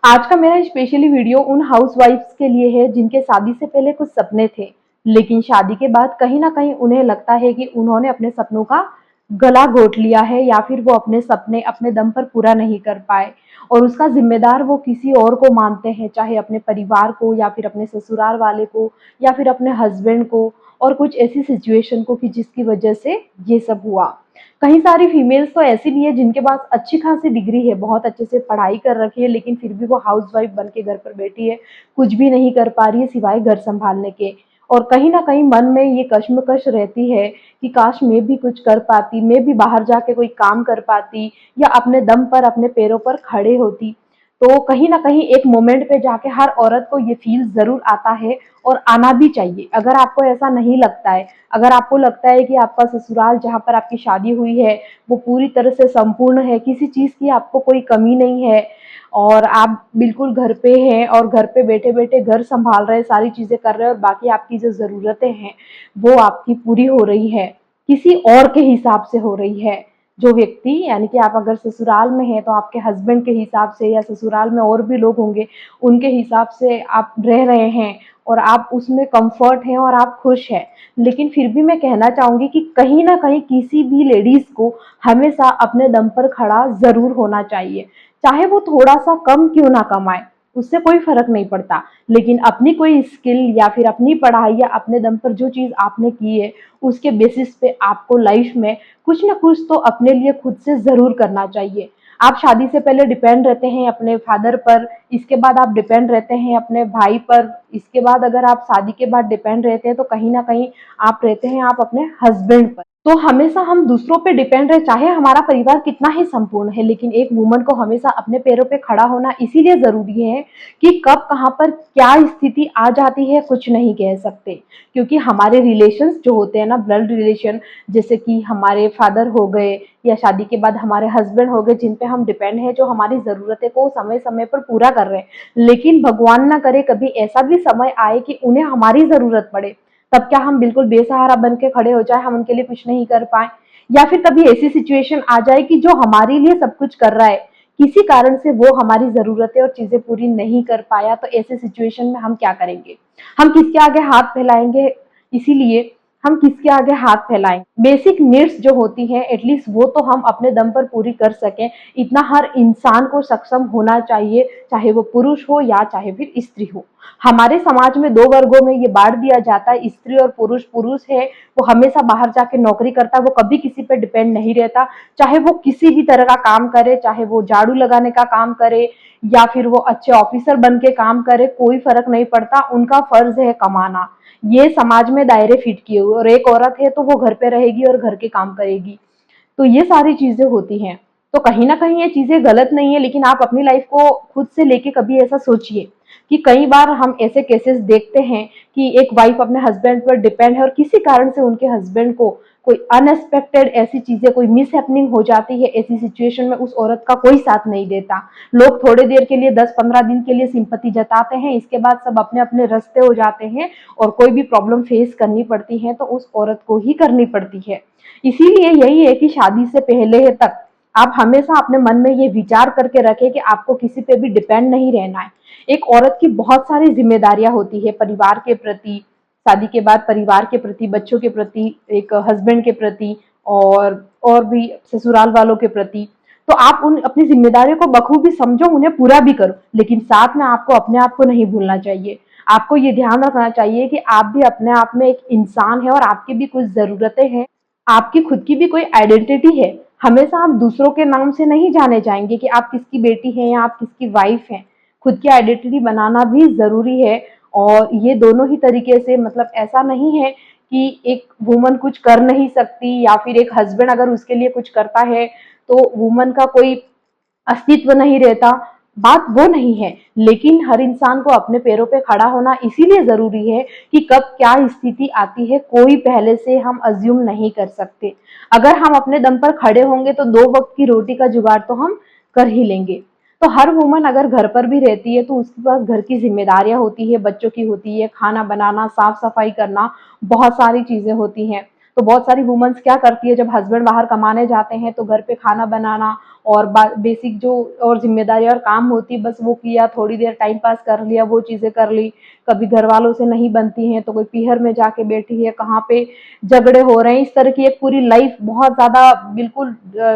आज का मेरा स्पेशली वीडियो उन हाउसवाइफ्स के लिए है जिनके शादी से पहले कुछ सपने थे, लेकिन शादी के बाद कहीं ना कहीं उन्हें लगता है कि उन्होंने अपने सपनों का गला घोट लिया है या फिर वो अपने सपने अपने दम पर पूरा नहीं कर पाए और उसका जिम्मेदार वो किसी और को मानते हैं, चाहे अपने परिवार को या फिर अपने ससुराल वाले को या फिर अपने हस्बैंड को और कुछ ऐसी सिचुएशन को कि जिसकी वजह से ये सब हुआ। कई सारी फीमेल्स तो ऐसी भी है जिनके पास अच्छी खासी डिग्री है, बहुत अच्छे से पढ़ाई कर रखी है, लेकिन फिर भी वो हाउसवाइफ बन के घर पर बैठी है, कुछ भी नहीं कर पा रही है सिवाय घर संभालने के। और कहीं ना कहीं मन में ये कश्मकश रहती है कि काश मैं भी कुछ कर पाती, मैं भी बाहर जाके कोई काम कर पाती या अपने दम पर अपने पैरों पर खड़े होती। तो कहीं ना कहीं एक मोमेंट पे जाके हर औरत को ये फील जरूर आता है और आना भी चाहिए। अगर आपको ऐसा नहीं लगता है, अगर आपको लगता है कि आपका ससुराल जहाँ पर आपकी शादी हुई है वो पूरी तरह से संपूर्ण है, किसी चीज़ की आपको कोई कमी नहीं है और आप बिल्कुल घर पे हैं और घर पे बैठे बैठे घर संभाल रहे हैं, सारी चीज़ें कर रहे हैं और बाकी आपकी जो ज़रूरतें हैं वो आपकी पूरी हो रही है, किसी और के हिसाब से हो रही है। जो व्यक्ति यानी कि आप अगर ससुराल में हैं तो आपके हस्बैंड के हिसाब से या ससुराल में और भी लोग होंगे उनके हिसाब से आप रह रहे हैं और आप उसमें कंफर्ट हैं और आप खुश हैं। लेकिन फिर भी मैं कहना चाहूंगी कि कहीं ना कहीं किसी भी लेडीज को हमेशा अपने दम पर खड़ा जरूर होना चाहिए, चाहे वो थोड़ा सा कम क्यों ना कमाए, उससे कोई फर्क नहीं पड़ता। लेकिन अपनी कोई स्किल या फिर अपनी पढ़ाई या अपने दम पर जो चीज आपने की है उसके बेसिस पे आपको लाइफ में कुछ ना कुछ तो अपने लिए खुद से जरूर करना चाहिए। आप शादी से पहले डिपेंड रहते हैं अपने फादर पर, इसके बाद आप डिपेंड रहते हैं अपने भाई पर, इसके बाद अगर आप शादी के बाद डिपेंड रहते हैं तो कहीं ना कहीं आप रहते हैं आप अपने हस्बैंड पर। तो हमेशा हम दूसरों पे डिपेंड रहे, चाहे हमारा परिवार कितना ही संपूर्ण है, लेकिन एक वुमन को हमेशा अपने पैरों पे खड़ा होना इसीलिए जरूरी है कि कब कहाँ पर क्या स्थिति आ जाती है कुछ नहीं कह सकते। क्योंकि हमारे रिलेशंस जो होते हैं ना, ब्लड रिलेशन, जैसे कि हमारे फादर हो गए या शादी के बाद हमारे हस्बैंड हो गए जिन पे हम डिपेंड है, जो हमारी जरूरतें को समय समय पर पूरा कर रहे हैं, लेकिन भगवान ना करे कभी ऐसा भी समय आए कि उन्हें हमारी जरूरत पड़े, तब क्या हम बिल्कुल बेसहारा बन के खड़े हो जाए, हम उनके लिए कुछ नहीं कर पाए। या फिर कभी ऐसी सिचुएशन आ जाए कि जो हमारे लिए सब कुछ कर रहा है किसी कारण से वो हमारी जरूरतें और चीजें पूरी नहीं कर पाया, तो ऐसे सिचुएशन में हम क्या करेंगे, हम किसके आगे हाथ फैलाएंगे। इसीलिए हम किसके आगे हाथ फैलाएं, बेसिक नीड्स जो होती हैं एटलीस्ट वो तो हम अपने दम पर पूरी कर सकें, इतना हर इंसान को सक्षम होना चाहिए, चाहे वो पुरुष हो या चाहे फिर स्त्री हो। हमारे समाज में दो वर्गों में ये बांट दिया जाता है, स्त्री और पुरुष। पुरुष है वो हमेशा बाहर जाके नौकरी करता है, वो कभी किसी पे डिपेंड नहीं रहता, चाहे वो किसी भी तरह का काम करे, चाहे वो झाड़ू लगाने का काम करे या फिर वो अच्छे ऑफिसर बन के काम करे, कोई फर्क नहीं पड़ता, उनका फर्ज है कमाना, ये समाज में दायरे फिट किए हुए। और एक औरत है तो वो घर पे रहेगी और घर के काम करेगी, तो ये सारी चीजें होती हैं। तो कहीं ना कहीं ये चीजें गलत नहीं है, लेकिन आप अपनी लाइफ को खुद से लेके कभी ऐसा सोचिए कि कई बार हम ऐसे केसेस देखते हैं कि एक वाइफ अपने हस्बैंड पर डिपेंड है और किसी कारण से उनके हस्बैंड को कोई अनएक्सपेक्टेड ऐसी चीजें, कोई मिस हैपनिंग हो जाती है, ऐसी सिचुएशन में उस औरत का कोई साथ नहीं देता। लोग थोड़े देर के लिए 10-15 दिन के लिए सिंपैथी जताते हैं, इसके बाद सब अपने अपने रास्ते हो जाते हैं और कोई भी प्रॉब्लम फेस करनी पड़ती है तो उस औरत को ही करनी पड़ती है। इसीलिए यही है कि शादी से पहले तक आप हमेशा अपने मन में ये विचार करके रखें कि आपको किसी पे भी डिपेंड नहीं रहना है। एक औरत की बहुत सारी जिम्मेदारियां होती है, परिवार के प्रति, शादी के बाद परिवार के प्रति, बच्चों के प्रति, एक हस्बैंड के प्रति और भी ससुराल वालों के प्रति। तो आप उन अपनी जिम्मेदारियों को बखूबी समझो, उन्हें पूरा भी करो, लेकिन साथ में आपको अपने आप को नहीं भूलना चाहिए। आपको ये ध्यान रखना चाहिए कि आप भी अपने आप में एक इंसान है और आपकी भी कुछ जरूरतें हैं, आपकी खुद की भी कोई आइडेंटिटी है। हमेशा आप दूसरों के नाम से नहीं जाने जाएंगे कि आप किसकी बेटी हैं या आप किसकी वाइफ हैं। खुद की आइडेंटिटी बनाना भी जरूरी है। और ये दोनों ही तरीके से, मतलब ऐसा नहीं है कि एक वुमन कुछ कर नहीं सकती या फिर एक हस्बैंड अगर उसके लिए कुछ करता है तो वुमन का कोई अस्तित्व नहीं रहता, बात वो नहीं है। लेकिन हर इंसान को अपने पैरों पे खड़ा होना इसीलिए जरूरी है कि कब क्या स्थिति आती है कोई पहले से हम अज्यूम नहीं कर सकते। अगर हम अपने दम पर खड़े होंगे तो दो वक्त की रोटी का जुगाड़ तो हम कर ही लेंगे। तो हर वुमन अगर घर पर भी रहती है तो उसके पास घर की जिम्मेदारियां होती है, बच्चों की होती है, खाना बनाना, साफ सफाई करना, बहुत सारी चीजें होती हैं। तो बहुत सारी वुमेन्स क्या करती है, जब हस्बैंड बाहर कमाने जाते हैं तो घर पे खाना बनाना और बेसिक जो और जिम्मेदारी और काम होती है बस वो किया, थोड़ी देर टाइम पास कर लिया, वो चीज़ें कर ली। कभी घर वालों से नहीं बनती हैं तो कोई पीहर में जाके बैठी है, कहाँ पे झगड़े हो रहे हैं, इस तरह की एक पूरी लाइफ बहुत ज़्यादा बिल्कुल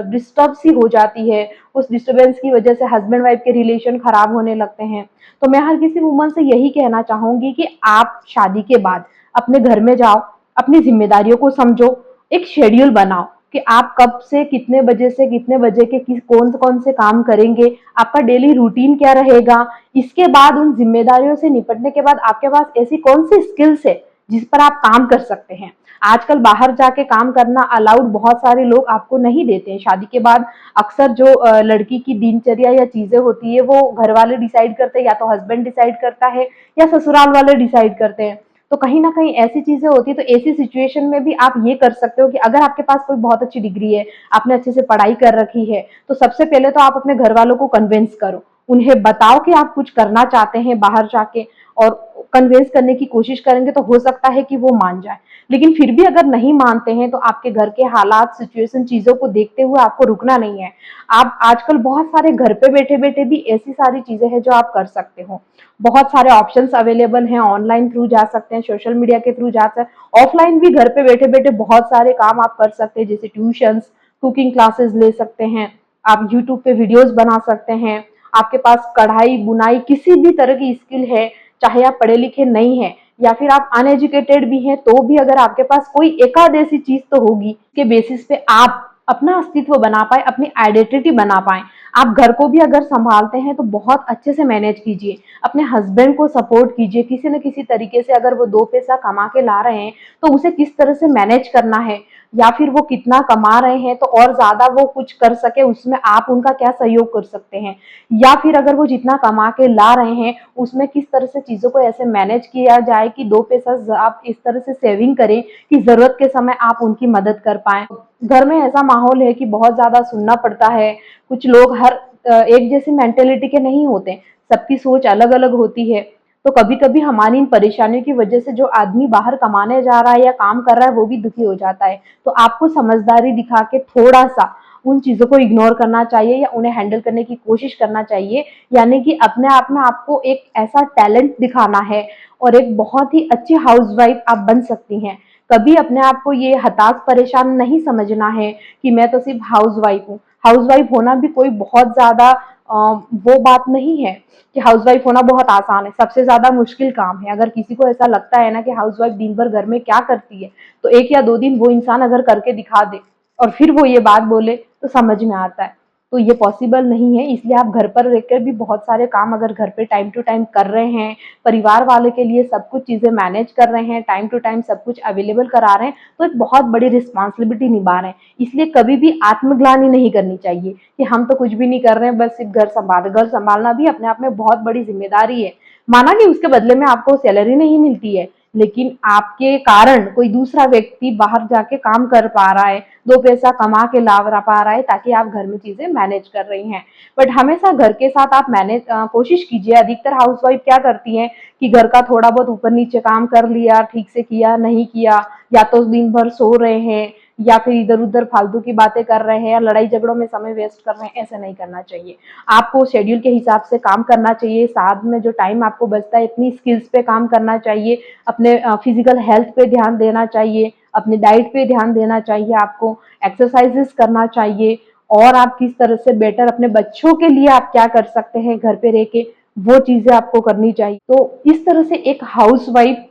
डिस्टर्ब सी हो जाती है। उस डिस्टर्बेंस की वजह से हस्बैंड वाइफ के रिलेशन खराब होने लगते हैं। तो मैं हर किसी वुमन से यही कहना चाहूंगी कि आप शादी के बाद अपने घर में जाओ, अपनी जिम्मेदारियों को समझो, एक शेड्यूल बनाओ कि आप कब से कितने बजे के किस कौन कौन से काम करेंगे, आपका डेली रूटीन क्या रहेगा। इसके बाद उन जिम्मेदारियों से निपटने के बाद आपके पास ऐसी कौन सी स्किल्स है जिस पर आप काम कर सकते हैं। आजकल बाहर जाके काम करना अलाउड बहुत सारे लोग आपको नहीं देते हैं। शादी के बाद अक्सर जो लड़की की दिनचर्या या चीजें होती है वो घर वाले डिसाइड करते हैं, या तो हस्बैंड डिसाइड करता है या ससुराल वाले डिसाइड करते हैं। तो कहीं ना कहीं ऐसी चीजें होती है, तो ऐसी सिचुएशन में भी आप ये कर सकते हो कि अगर आपके पास कोई बहुत अच्छी डिग्री है, आपने अच्छे से पढ़ाई कर रखी है, तो सबसे पहले तो आप अपने घर वालों को कन्विंस करो, उन्हें बताओ कि आप कुछ करना चाहते हैं बाहर जाके, और कन्विंस करने की कोशिश करेंगे तो हो सकता है कि वो मान जाए। लेकिन फिर भी अगर नहीं मानते हैं तो आपके घर के हालात, सिचुएशन, चीजों को देखते हुए आपको रुकना नहीं है। आप आजकल बहुत सारे घर पे बैठे बैठे भी ऐसी सारी चीजें हैं जो आप कर सकते हो। बहुत सारे ऑप्शंस अवेलेबल हैं, ऑनलाइन थ्रू जा सकते हैं, सोशल मीडिया के थ्रू जा सकते हैं, ऑफलाइन भी घर पे बैठे बैठे बहुत सारे काम आप कर सकते हैं, जैसे ट्यूशंस, कुकिंग क्लासेस ले सकते हैं, आप यूट्यूब पे वीडियोस बना सकते हैं। आपके पास कढ़ाई बुनाई किसी भी तरह की स्किल है, चाहे आप पढ़े लिखे नहीं है या फिर आप अनएजुकेटेड भी हैं, तो भी अगर आपके पास कोई एकाध ऐसी चीज तो होगी के बेसिस पे आप अपना अस्तित्व बना पाए, अपनी आइडेंटिटी बना पाए। आप घर को भी अगर संभालते हैं तो बहुत अच्छे से मैनेज कीजिए, अपने हस्बैंड को सपोर्ट कीजिए किसी न किसी तरीके से। अगर वो दो पैसा कमा के ला रहे हैं तो उसे किस तरह से मैनेज करना है, या फिर वो कितना कमा रहे हैं तो और ज्यादा वो कुछ कर सके उसमें आप उनका क्या सहयोग कर सकते हैं, या फिर अगर वो जितना कमा के ला रहे हैं उसमें किस तरह से चीजों को ऐसे मैनेज किया जाए कि दो पैसा आप इस तरह से सेविंग करें कि जरूरत के समय आप उनकी मदद कर पाए। घर में ऐसा माहौल है कि बहुत ज्यादा सुनना पड़ता है, कुछ लोग हर एक जैसी मेंटेलिटी के नहीं होते, सबकी सोच अलग अलग होती है। तो कभी कभी हमारी इन परेशानियों की वजह से जो आदमी बाहर कमाने जा रहा है या काम कर रहा है वो भी दुखी हो जाता है। तो आपको समझदारी दिखा के थोड़ा सा उन चीजों को इग्नोर करना चाहिए या उन्हें हैंडल करने की कोशिश करना चाहिए। यानी कि अपने आप में आपको एक ऐसा टैलेंट दिखाना है और एक बहुत ही अच्छी हाउसवाइफ आप बन सकती हैं। कभी अपने आप को ये हताश परेशान नहीं समझना है कि मैं तो सिर्फ हाउसवाइफ हूँ। हाउसवाइफ होना भी कोई बहुत ज्यादा वो बात नहीं है कि हाउसवाइफ होना बहुत आसान है, सबसे ज्यादा मुश्किल काम है। अगर किसी को ऐसा लगता है ना कि हाउसवाइफ दिन भर घर में क्या करती है, तो एक या दो दिन वो इंसान अगर करके दिखा दे और फिर वो ये बात बोले तो समझ में आता है। तो ये पॉसिबल नहीं है, इसलिए आप घर पर रहकर भी बहुत सारे काम अगर घर पे टाइम टू टाइम कर रहे हैं, परिवार वाले के लिए सब कुछ चीजें मैनेज कर रहे हैं, टाइम टू टाइम सब कुछ अवेलेबल करा रहे हैं, तो एक बहुत बड़ी रिस्पॉन्सिबिलिटी निभा रहे हैं। इसलिए कभी भी आत्मग्लानि नहीं करनी चाहिए कि हम तो कुछ भी नहीं कर रहे हैं, बस सिर्फ घर संभालना भी अपने आप में बहुत बड़ी जिम्मेदारी है। माना कि उसके बदले में आपको सैलरी नहीं मिलती है, लेकिन आपके कारण कोई दूसरा व्यक्ति बाहर जाके काम कर पा रहा है, दो पैसा कमा के ला पा रहा है, ताकि आप घर में चीजें मैनेज कर रही हैं। बट हमेशा घर के साथ आप मैनेज कोशिश कीजिए। अधिकतर हाउसवाइफ क्या करती हैं कि घर का थोड़ा बहुत ऊपर नीचे काम कर लिया, ठीक से किया नहीं किया, या तो दिन भर सो रहे हैं या फिर इधर उधर फालतू की बातें कर रहे हैं या लड़ाई झगड़ों में समय वेस्ट कर रहे हैं। ऐसा नहीं करना चाहिए, आपको शेड्यूल के हिसाब से काम करना चाहिए। साथ में जो टाइम आपको बचता है इतनी स्किल्स पे काम करना चाहिए, अपने फिजिकल हेल्थ पे ध्यान देना चाहिए, अपनी डाइट पे ध्यान देना चाहिए, आपको एक्सरसाइजेस करना चाहिए, और आप किस तरह से बेटर अपने बच्चों के लिए आप क्या कर सकते हैं घर पे रह के, वो चीजें आपको करनी चाहिए। तो इस तरह से एक हाउसवाइफ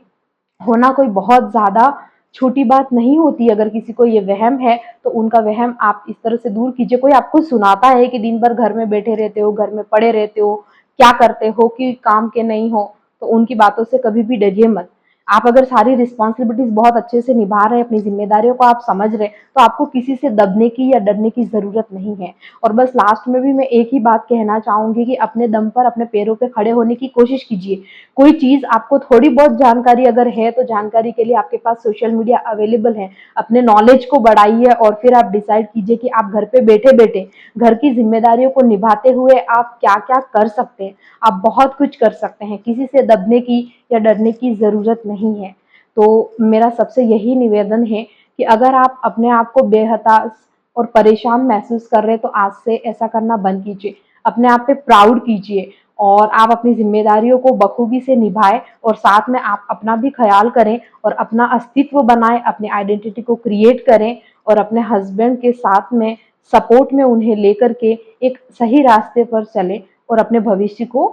होना कोई बहुत ज्यादा छोटी बात नहीं होती। अगर किसी को ये वहम है तो उनका वहम आप इस तरह से दूर कीजिए। कोई आपको सुनाता है कि दिन भर घर में बैठे रहते हो, घर में पड़े रहते हो, क्या करते हो, कि काम के नहीं हो, तो उनकी बातों से कभी भी डरिए मत। आप अगर सारी रिस्पॉन्सिबिलिटीज बहुत अच्छे से निभा रहे हैं, अपनी जिम्मेदारियों को आप समझ रहे हैं, तो आपको किसी से दबने की या डरने की जरूरत नहीं है। और बस लास्ट में भी मैं एक ही बात कहना चाहूंगी कि अपने दम पर अपने पैरों पे खड़े होने की कोशिश कीजिए। कोई चीज आपको थोड़ी बहुत जानकारी अगर है तो जानकारी के लिए आपके पास सोशल मीडिया अवेलेबल है, अपने नॉलेज को बढ़ाइए और फिर आप डिसाइड कीजिए कि आप घर पे बैठे बैठे घर की जिम्मेदारियों को निभाते हुए आप क्या क्या कर सकते हैं। आप बहुत कुछ कर सकते हैं, किसी से दबने की या डरने की जरूरत नहीं है। तो मेरा सबसे यही निवेदन है कि अगर आप अपने आप को बेहताश और परेशान महसूस कर रहे हैं तो आज से ऐसा करना बंद कीजिए। अपने आप पे प्राउड कीजिए और आप अपनी ज़िम्मेदारियों को बखूबी से निभाएँ और साथ में आप अपना भी ख़्याल करें और अपना अस्तित्व बनाएँ, अपनी आइडेंटिटी को क्रिएट करें और अपने हस्बैंड के साथ में सपोर्ट में उन्हें लेकर के एक सही रास्ते पर चलें और अपने भविष्य को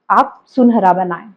आप सुनहरा बनाएँ।